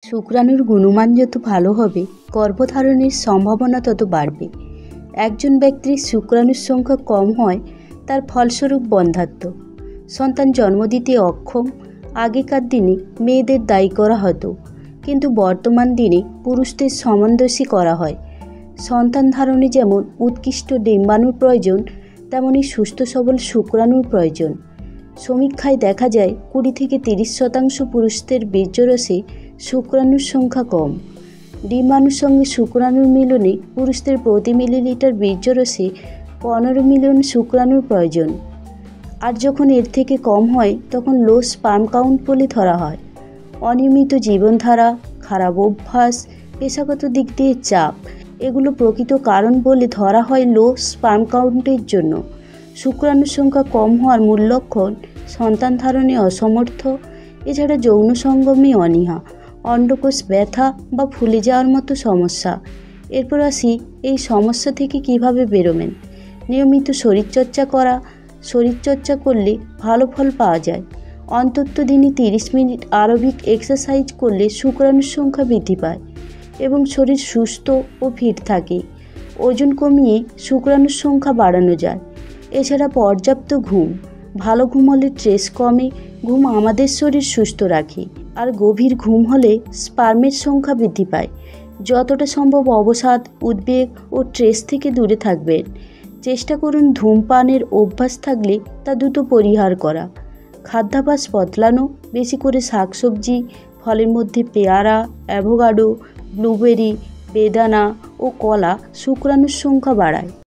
শুক্রাণুর গুণমান যত ভালো হবে, গর্ভধারণের সম্ভাবনা তত বাড়বে। একজন ব্যক্তির শুক্রাণুর সংখ্যা কম হয়, তার ফলস্বরূপ বন্ধ্যাত্ব, সন্তান জন্ম দিতে অক্ষম। আগেকার দিনে মেয়েদের দায়ী করা হতো, কিন্তু বর্তমান দিনে পুরুষদের সমানদোষী করা হয়। সন্তান ধারণে যেমন উৎকৃষ্ট ডিম্বাণুর প্রয়োজন, তেমনি সুস্থ সবল শুক্রাণুর প্রয়োজন। সমীক্ষায় দেখা যায় 20 থেকে 30% পুরুষদের বীর্যরসে শুক্রাণুর সংখ্যা কম। ডিম্বাণুর সঙ্গে শুক্রাণুর মিলনে পুরুষদের প্রতি মিলিলিটার বীর্যরসে 15 মিলিয়ন শুক্রাণুর প্রয়োজন। আর যখন এর থেকে কম হয়, তখন লো স্পার্ম কাউন্ট বলে ধরা হয়। অনিয়মিত জীবনধারা, খারাপ অভ্যাস, পেশাগত দিক দিয়ে চাপ, এগুলো প্রকৃত কারণ বলে ধরা হয় লো স্পার্ম কাউন্টের জন্য। শুক্রাণুর সংখ্যা কম হওয়ার মূল লক্ষণ সন্তান ধারণে অসমর্থ, এছাড়া যৌন সঙ্গমে অনীহা, অন্ডকোষ ব্যথা বা ফুলে যাওয়ার মতো সমস্যা। এরপর আসি এই সমস্যা থেকে কিভাবে বেরোবেন। নিয়মিত শরীরচর্চা করা। শরীরচর্চা করলে ভালো ফল পাওয়া যায়। অন্তত দিনে 30 মিনিট আরোবিক এক্সারসাইজ করলে শুক্রাণুর সংখ্যা বৃদ্ধি পায় এবং শরীর সুস্থ ও ফিট থাকে। ওজন কমিয়ে শুক্রাণুর সংখ্যা বাড়ানো যায়। এছাড়া পর্যাপ্ত ঘুম। ভালো ঘুম হলে স্ট্রেস কমে। ঘুম আমাদের শরীর সুস্থ রাখে, আর গভীর ঘুম হলে স্পার্মের সংখ্যা বৃদ্ধি পায়। যতটা সম্ভব অবসাদ, উদ্বেগ ও স্ট্রেস থেকে দূরে থাকবেন। চেষ্টা করুন ধূমপানের অভ্যাস থাকলে তা দ্রুত পরিহার করা। খাদ্যাভ্যাস বদলানো। বেশি করে শাকসবজি, ফলের মধ্যে পেয়ারা, অ্যাভোকাডো, ব্লুবেরি, বেদানা ও কলা শুক্রাণুর সংখ্যা বাড়ায়।